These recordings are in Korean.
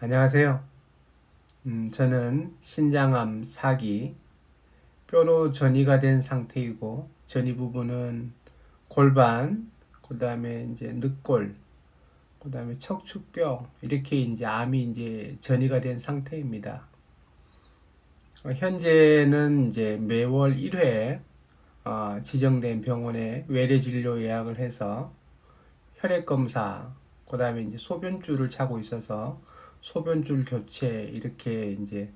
안녕하세요. 저는 신장암 4기 뼈로 전이가 된 상태이고 전이 부분은 골반, 그다음에 이제 늑골, 그다음에 척추뼈 이렇게 이제 암이 이제 전이가 된 상태입니다. 현재는 이제 매월 1회 지정된 병원에 외래 진료 예약을 해서 혈액 검사, 그다음에 이제 소변줄을 차고 있어서 소변줄 교체 이렇게 이제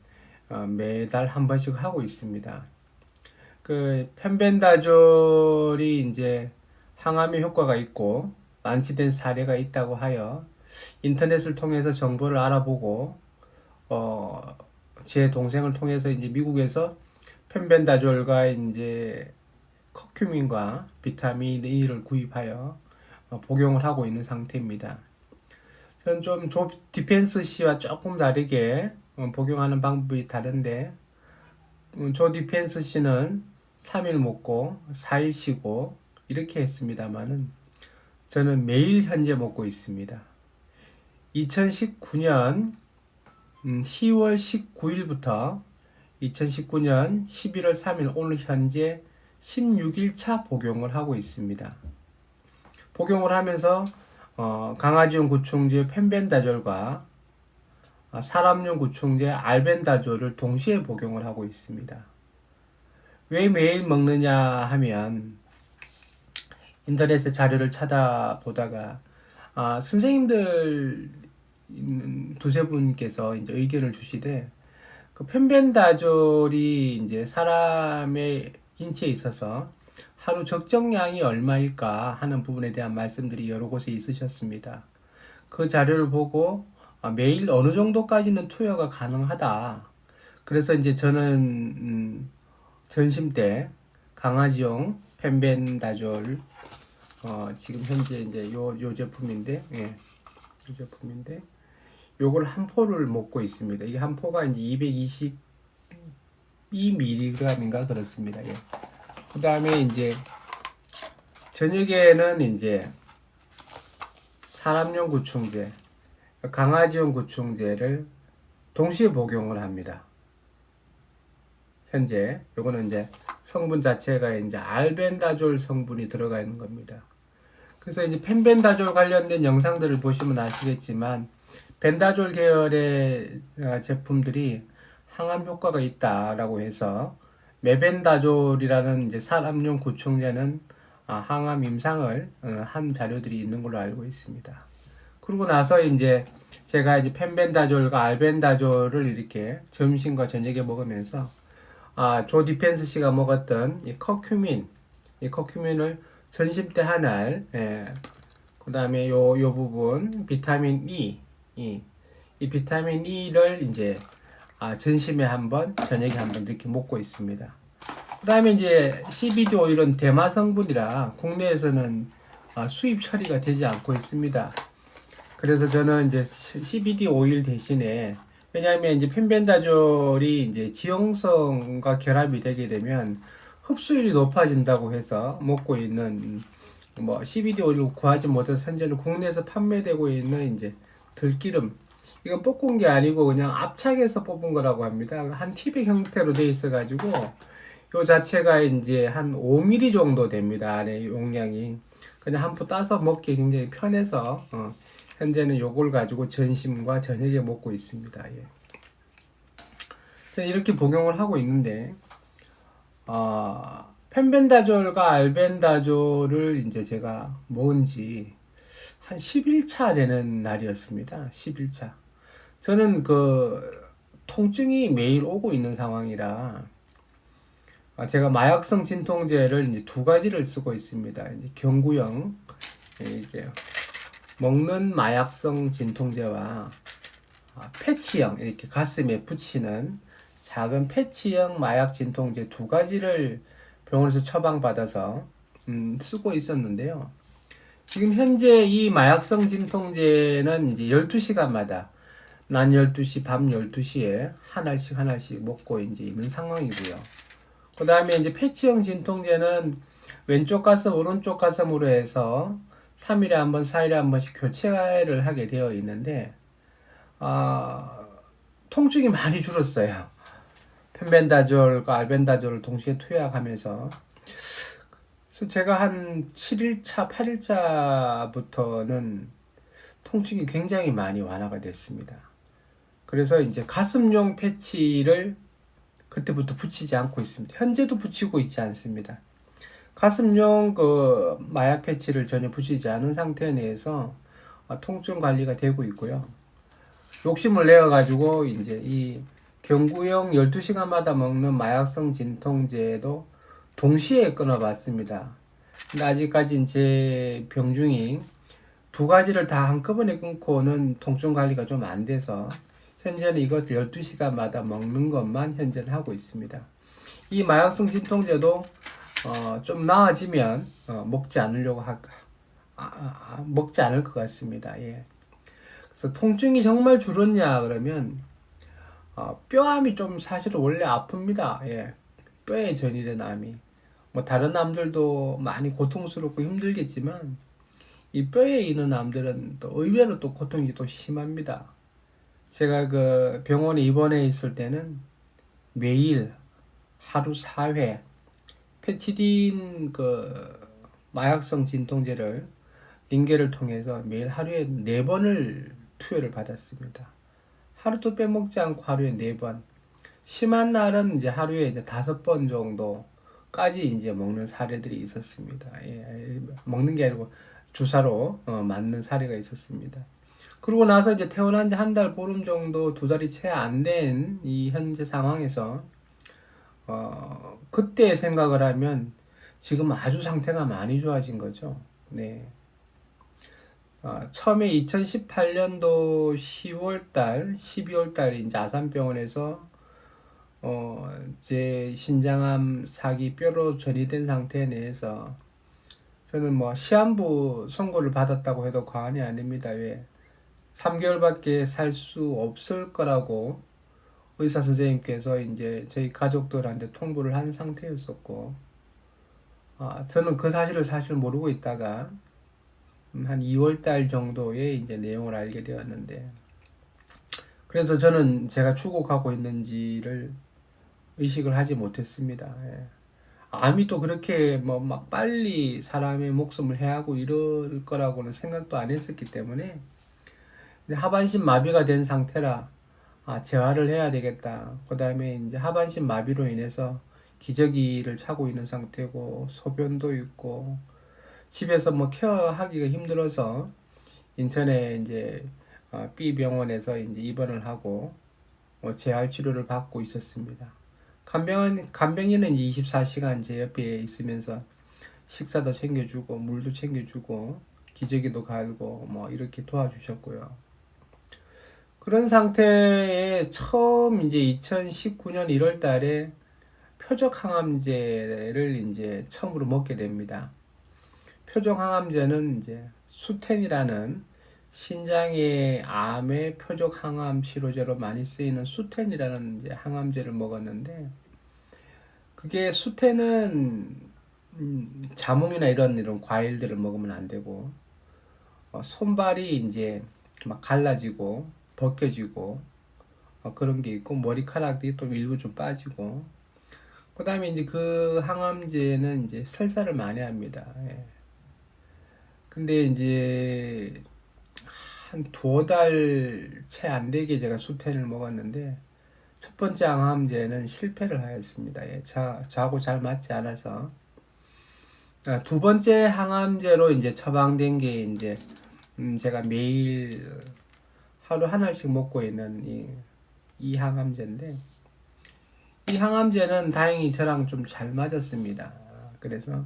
매달 한 번씩 하고 있습니다. 그 편벤다졸이 이제 항암에 효과가 있고 완치된 사례가 있다고 하여 인터넷을 통해서 정보를 알아보고 어, 제 동생을 통해서 이제 미국에서 편벤다졸과 이제 커큐민과 비타민 E를 구입하여 복용을 하고 있는 상태입니다. 저는 좀 조 디펜스 C와 조금 다르게 복용하는 방법이 다른데 조 디펜스 C는 3일 먹고 4일 쉬고 이렇게 했습니다만은 저는 매일 현재 먹고 있습니다. 2019년 10월 19일부터 2019년 11월 3일 오늘 현재 16일차 복용을 하고 있습니다. 복용을 하면서 강아지용 구충제 펜벤다졸과 사람용 구충제 알벤다졸을 동시에 복용을 하고 있습니다. 왜 매일 먹느냐 하면 인터넷에 자료를 찾아보다가 선생님들 두세 분께서 이제 의견을 주시되 그 펜벤다졸이 이제 사람의 인체에 있어서 하루 적정량이 얼마일까 하는 부분에 대한 말씀들이 여러 곳에 있으셨습니다. 그 자료를 보고 매일 어느 정도까지는 투여가 가능하다. 그래서 이제 저는 전심 때 강아지용 펜벤다졸 지금 현재 이제 요 제품인데 요 제품인데 요걸 한 포를 먹고 있습니다. 이게 한 포가 이제 222mg인가 그렇습니다. 예. 그 다음에 이제 저녁에는 이제 사람용 구충제, 강아지용 구충제를 동시에 복용을 합니다. 현재 요거는 이제 성분 자체가 이제 알벤다졸 성분이 들어가 있는 겁니다. 그래서 이제 펜벤다졸 관련된 영상들을 보시면 아시겠지만 벤다졸 계열의 제품들이 항암 효과가 있다라고 해서 메벤다졸이라는 이제 사람용 구충제는 항암 임상을 한 자료들이 있는 걸로 알고 있습니다. 그러고 나서 이제 제가 이제 펜벤다졸과 알벤다졸을 이렇게 점심과 저녁에 먹으면서 조 디펜스 씨가 먹었던 이 커큐민을 전심 때 한 알, 그 다음에 요 부분 비타민 이 비타민 E를 이제 전심에 한번, 저녁에 한번 이렇게 먹고 있습니다. 그 다음에 이제 CBD 오일은 대마 성분이라 국내에서는 수입 처리가 되지 않고 있습니다. 그래서 저는 이제 CBD 오일 대신에 왜냐하면 이제 펜벤다졸이 이제 지용성과 결합이 되게 되면 흡수율이 높아진다고 해서 먹고 있는 뭐 CBD 오일을 구하지 못해서 현재는 국내에서 판매되고 있는 이제 들기름 이건 볶은 게 아니고 그냥 압착해서 뽑은 거라고 합니다. 한 티백 형태로 되어 있어 가지고 요 자체가 이제 한 5ml 정도 됩니다. 안에 용량이 그냥 한 포 따서 먹기 굉장히 편해서 현재는 요걸 가지고 전심과 저녁에 먹고 있습니다. 예. 이렇게 복용을 하고 있는데 펜벤다졸과 알벤다졸을 이제 제가 먹은 지 한 10일차 되는 날이었습니다. 10일차. 저는 그 통증이 매일 오고 있는 상황이라 제가 마약성 진통제를 이제 두 가지를 쓰고 있습니다. 이제 경구형 이게 먹는 마약성 진통제와 패치형 이렇게 가슴에 붙이는 작은 패치형 마약 진통제 두 가지를 병원에서 처방받아서 쓰고 있었는데요. 지금 현재 이 마약성 진통제는 이제 12시간마다 낮 12시, 밤 12시에 하나씩 먹고 이제 있는 상황이고요. 그 다음에 이제 패치형 진통제는 왼쪽 가슴, 오른쪽 가슴으로 해서 3일에 한 번, 4일에 한 번씩 교체를 하게 되어 있는데, 아, 통증이 많이 줄었어요. 펜벤다졸과 알벤다졸을 동시에 투약하면서. 그래서 제가 한 7일차, 8일차부터는 통증이 굉장히 많이 완화가 됐습니다. 그래서 이제 가슴용 패치를 그때부터 붙이지 않고 있습니다. 현재도 붙이고 있지 않습니다. 가슴용 그 마약 패치를 전혀 붙이지 않은 상태 내에서 통증 관리가 되고 있고요. 욕심을 내어 가지고 이제 이 경구용 12시간마다 먹는 마약성 진통제도 동시에 끊어봤습니다. 근데 아직까지 제 병중이 두 가지를 다 한꺼번에 끊고는 통증 관리가 좀 안 돼서 현재는 이것을 12시간마다 먹는 것만 현재는 하고 있습니다. 이 마약성 진통제도 좀 나아지면 먹지 않으려고 먹지 않을 것 같습니다. 예. 그래서 통증이 정말 줄었냐 그러면 뼈암이 좀 사실은 원래 아픕니다. 예. 뼈에 전이된 암이 뭐 다른 암들도 많이 고통스럽고 힘들겠지만 이 뼈에 있는 암들은 또 의외로 또 고통이 또 심합니다. 제가 그 병원에 입원해 있을 때는 매일 하루 4회 페치딘 그 마약성 진통제를 링겔을 통해서 매일 하루에 4번을 투여를 받았습니다. 하루도 빼먹지 않고 하루에 4번. 심한 날은 이제 하루에 이제 5번 정도까지 이제 먹는 사례들이 있었습니다. 예, 먹는 게 아니고 주사로 맞는 사례가 있었습니다. 그러고 나서 이제 태어난 지 한 달 보름 정도, 2달이 채 안 된 이 현재 상황에서 그때 생각을 하면 지금 아주 상태가 많이 좋아진 거죠. 네. 처음에 2018년도 10월달, 12월달 이제 아산병원에서 제 신장암 사기 뼈로 전이된 상태 내에서 저는 뭐 시한부 선고를 받았다고 해도 과언이 아닙니다. 왜? 3개월밖에 살 수 없을 거라고 의사 선생님께서 이제 저희 가족들한테 통보를 한 상태였었고, 저는 그 사실을 사실 모르고 있다가 한 2월 달 정도에 이제 내용을 알게 되었는데, 그래서 저는 제가 추곡하고 있는지를 의식을 하지 못했습니다. 예. 암이 또 그렇게 뭐 막 빨리 사람의 목숨을 해하고 이럴 거라고는 생각도 안 했었기 때문에 하반신 마비가 된 상태라 재활을 해야 되겠다. 그 다음에 이제 하반신 마비로 인해서 기저귀를 차고 있는 상태고 소변도 있고 집에서 뭐 케어하기가 힘들어서 인천에 이제 B 병원에서 이제 입원을 하고 재활 치료를 받고 있었습니다. 간병인은 이제 24시간 제 옆에 있으면서 식사도 챙겨주고 물도 챙겨주고 기저귀도 갈고 뭐 이렇게 도와주셨고요. 그런 상태에 처음 이제 2019년 1월 달에 표적 항암제를 이제 처음으로 먹게 됩니다. 표적 항암제는 이제 수텐이라는 신장의 암의 표적 항암 치료제로 많이 쓰이는 수텐이라는 이제 항암제를 먹었는데, 그게 수텐은 자몽이나 이런 과일들을 먹으면 안 되고 손발이 이제 막 갈라지고 벗겨지고 그런 게 있고 머리카락이 또 일부 좀 빠지고, 그 다음에 이제 그 항암제는 이제 설사를 많이 합니다. 예. 근데 이제 한 2달 채 안 되게 제가 수텐을 먹었는데 첫 번째 항암제는 실패를 하였습니다. 예. 저하고 잘 맞지 않아서 두 번째 항암제로 이제 처방된 게 이제 제가 매일 하루 한 알씩 먹고 있는 이 항암제인데, 이 항암제는 다행히 저랑 좀 잘 맞았습니다. 그래서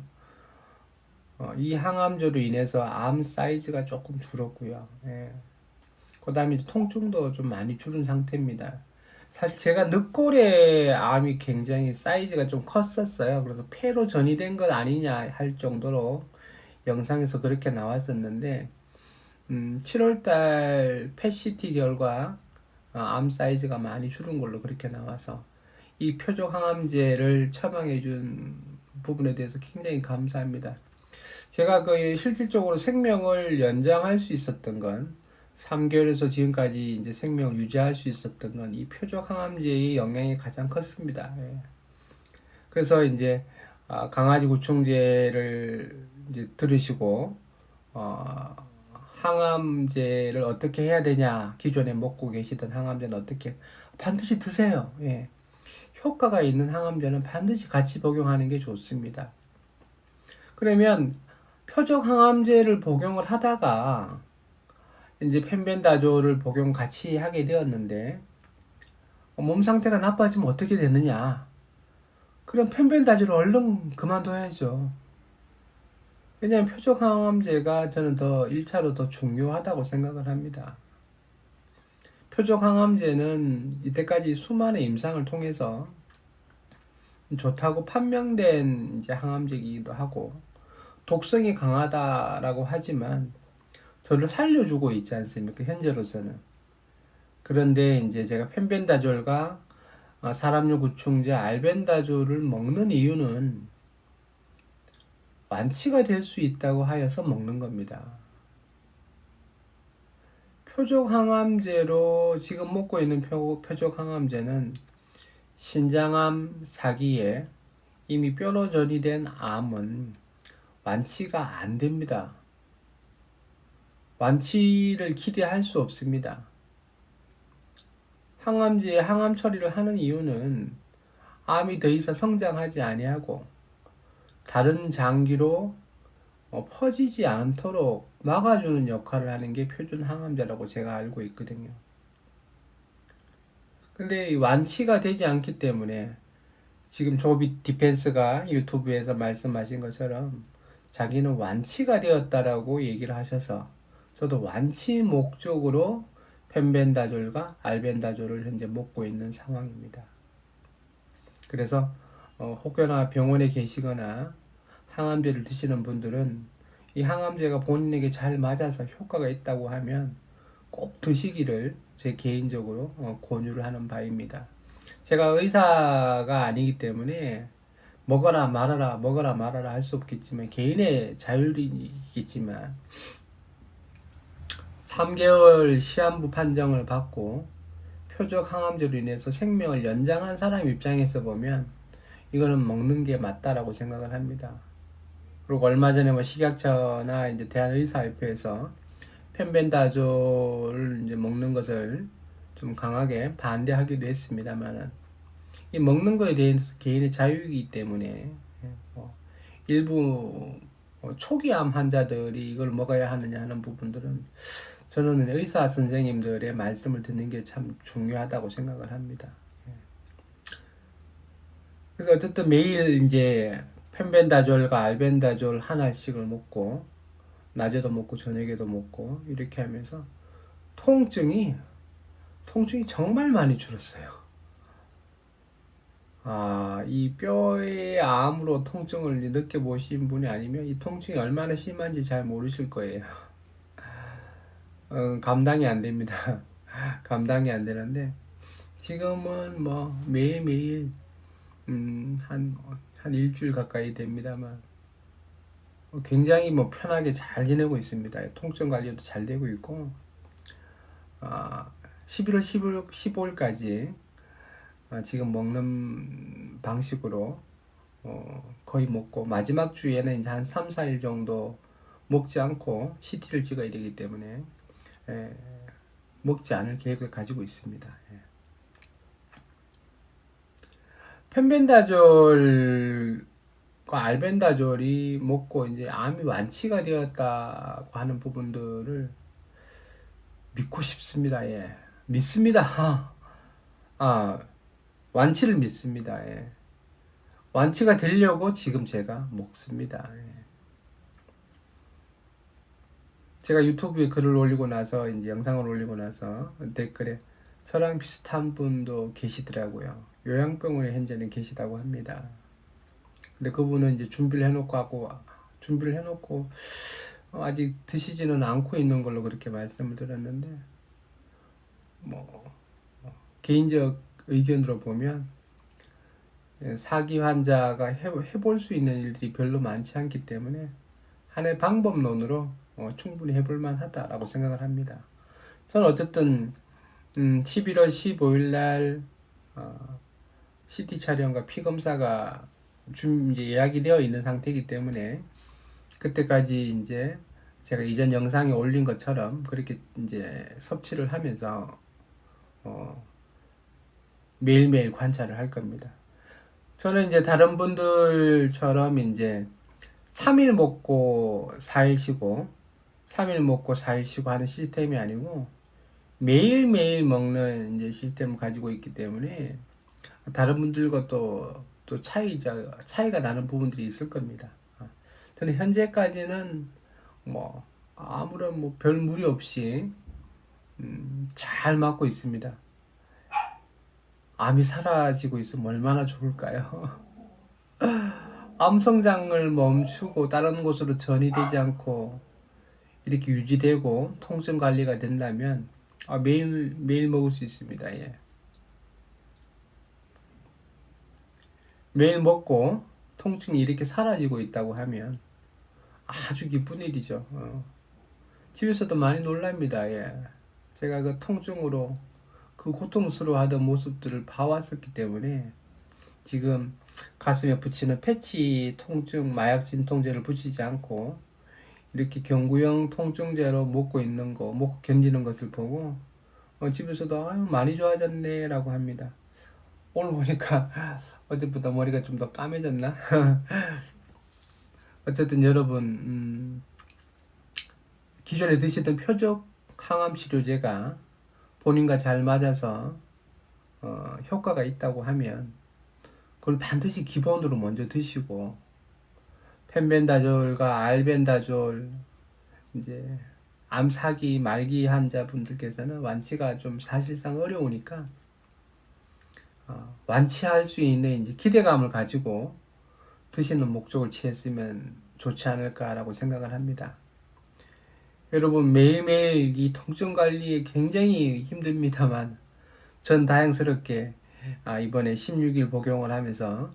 이 항암제로 인해서 암 사이즈가 조금 줄었고요. 예. 그 다음에 통증도 좀 많이 줄은 상태입니다. 사실 제가 늑골의 암이 굉장히 사이즈가 좀 컸었어요. 그래서 폐로 전이된 것 아니냐 할 정도로 영상에서 그렇게 나왔었는데 7월달 펫CT 결과 암 사이즈가 많이 줄은 걸로 그렇게 나와서 이 표적 항암제를 처방해 준 부분에 대해서 굉장히 감사합니다. 제가 그 실질적으로 생명을 연장할 수 있었던 건 3개월에서 지금까지 이제 생명을 유지할 수 있었던 건 이 표적 항암제의 영향이 가장 컸습니다. 예. 그래서 이제 강아지 구충제를 이제 들으시고 어, 항암제를 어떻게 해야 되냐, 기존에 먹고 계시던 항암제는 어떻게, 반드시 드세요. 예. 효과가 있는 항암제는 반드시 같이 복용하는 게 좋습니다. 그러면 표적 항암제를 복용을 하다가 이제 펜벤다졸을 복용 같이 하게 되었는데 몸 상태가 나빠지면 어떻게 되느냐? 그럼 펜벤다졸을 얼른 그만둬야죠. 왜냐하면 표적 항암제가 저는 더 1차로 더 중요하다고 생각을 합니다. 표적 항암제는 이때까지 수많은 임상을 통해서 좋다고 판명된 이제 항암제이기도 하고 독성이 강하다라고 하지만 저를 살려주고 있지 않습니까? 현재로서는. 그런데 이제 제가 펜벤다졸과 사람용 구충제 알벤다졸을 먹는 이유는 완치가 될 수 있다고 하여서 먹는 겁니다. 표적 항암제로 지금 먹고 있는 표적 항암제는 신장암 사기에 이미 뼈로 전이된 암은 완치가 안 됩니다. 완치를 기대할 수 없습니다. 항암제에 항암 처리를 하는 이유는 암이 더 이상 성장하지 아니하고 다른 장기로 퍼지지 않도록 막아주는 역할을 하는 게 표준 항암제라고 제가 알고 있거든요. 근데 완치가 되지 않기 때문에 지금 조비 디펜스가 유튜브에서 말씀하신 것처럼 자기는 완치가 되었다라고 얘기를 하셔서 저도 완치 목적으로 펜벤다졸과 알벤다졸을 현재 먹고 있는 상황입니다. 그래서 혹여나 병원에 계시거나 항암제를 드시는 분들은 이 항암제가 본인에게 잘 맞아서 효과가 있다고 하면 꼭 드시기를 제 개인적으로 권유를 하는 바입니다. 제가 의사가 아니기 때문에 먹어라 말아라 할 수 없겠지만 개인의 자율이겠지만 3개월 시한부 판정을 받고 표적 항암제로 인해서 생명을 연장한 사람 입장에서 보면 이거는 먹는 게 맞다라고 생각을 합니다. 그리고 얼마 전에 뭐 식약처나 이제 대한의사협회에서 펜벤다졸을 이제 먹는 것을 좀 강하게 반대하기도 했습니다만은 이 먹는 거에 대해서 개인의 자유이기 때문에 일부 초기암 환자들이 이걸 먹어야 하느냐 하는 부분들은 저는 의사 선생님들의 말씀을 듣는 게 참 중요하다고 생각을 합니다. 그래서 어쨌든 매일 이제 펜벤다졸과 알벤다졸 하나씩을 먹고 낮에도 먹고 저녁에도 먹고 이렇게 하면서 통증이 정말 많이 줄었어요. 이 뼈의 암으로 통증을 느껴보신 분이 아니면 이 통증이 얼마나 심한지 잘 모르실 거예요. 감당이 안 됩니다. 감당이 안 되는데 지금은 뭐 매일매일 한 일주일 가까이 됩니다만 굉장히 뭐 편하게 잘 지내고 있습니다. 통증 관리도 잘 되고 있고 11월 15일까지 지금 먹는 방식으로 거의 먹고 마지막 주에는 이제 한 3, 4일 정도 먹지 않고 CT를 찍어야 되기 때문에 먹지 않을 계획을 가지고 있습니다. 펜벤다졸과 알벤다졸이 먹고 이제 암이 완치가 되었다고 하는 부분들을 믿고 싶습니다. 믿습니다. 완치를 믿습니다. 완치가 되려고 지금 제가 먹습니다. 제가 유튜브에 글을 올리고 나서 이제 영상을 올리고 나서 댓글에 저랑 비슷한 분도 계시더라고요. 요양병원에 현재는 계시다고 합니다. 근데 그분은 이제 준비를 해놓고 아직 드시지는 않고 있는 걸로 그렇게 말씀을 드렸는데 뭐 개인적 의견으로 보면 사기 환자가 해볼 수 있는 일들이 별로 많지 않기 때문에 하나의 방법론으로 충분히 해볼 만하다라고 생각을 합니다. 저는 어쨌든 11월 15일 날 CT 촬영과 피 검사가 이제 예약이 되어 있는 상태이기 때문에 그때까지 이제 제가 이전 영상에 올린 것처럼 그렇게 이제 섭취를 하면서 어, 매일매일 관찰을 할 겁니다. 저는 이제 다른 분들처럼 이제 3일 먹고 4일 쉬고 3일 먹고 4일 쉬고 하는 시스템이 아니고 매일매일 먹는 이제 시스템을 가지고 있기 때문에 다른 분들과 또 차이가 나는 부분들이 있을 겁니다. 저는 현재까지는 뭐 아무런 뭐 별 무리 없이 잘 맞고 있습니다. 암이 사라지고 있으면 얼마나 좋을까요? 암 성장을 멈추고 다른 곳으로 전이되지 않고 이렇게 유지되고 통증 관리가 된다면 매일 먹을 수 있습니다. 예. 매일 먹고 통증이 이렇게 사라지고 있다고 하면 아주 기쁜 일이죠. 집에서도 많이 놀랍니다. 예. 제가 그 통증으로 그 고통스러워하던 모습들을 봐왔었기 때문에 지금 가슴에 붙이는 패치 통증 마약 진통제를 붙이지 않고 이렇게 경구용 통증제로 먹고 있는 거, 먹고 견디는 것을 보고 집에서도 아유 많이 좋아졌네 라고 합니다. 오늘 보니까 어제보다 머리가 좀 더 까매졌나? 어쨌든 여러분 기존에 드시던 표적 항암 치료제가 본인과 잘 맞아서 효과가 있다고 하면 그걸 반드시 기본으로 먼저 드시고 펜벤다졸과 알벤다졸 이제 암사기 말기 환자분들께서는 완치가 좀 사실상 어려우니까 완치할 수 있는 이제 기대감을 가지고 드시는 목적을 취했으면 좋지 않을까라고 생각을 합니다. 여러분 매일매일 이 통증 관리에 굉장히 힘듭니다만 전 다행스럽게 이번에 16일 복용을 하면서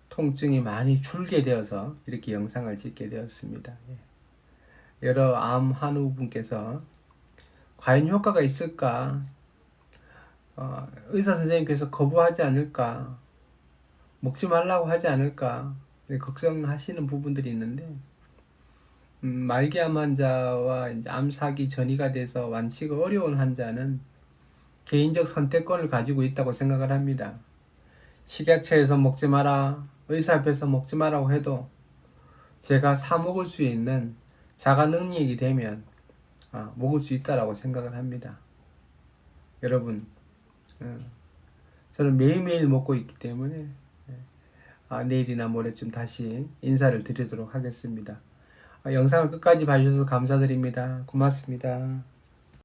통증이 많이 줄게 되어서 이렇게 영상을 찍게 되었습니다. 여러 암 환우분께서 과연 효과가 있을까? 의사 선생님께서 거부하지 않을까? 먹지 말라고 하지 않을까? 걱정하시는 부분들이 있는데 말기암 환자와 이제 암 사기 전이가 돼서 완치가 어려운 환자는 개인적 선택권을 가지고 있다고 생각을 합니다. 식약처에서 먹지 마라, 의사 앞에서 먹지 마라고 해도 제가 사 먹을 수 있는 자가 능력이 되면 먹을 수 있다라고 생각을 합니다. 여러분, 저는 매일매일 먹고 있기 때문에 내일이나 모레쯤 다시 인사를 드리도록 하겠습니다. 영상을 끝까지 봐주셔서 감사드립니다. 고맙습니다.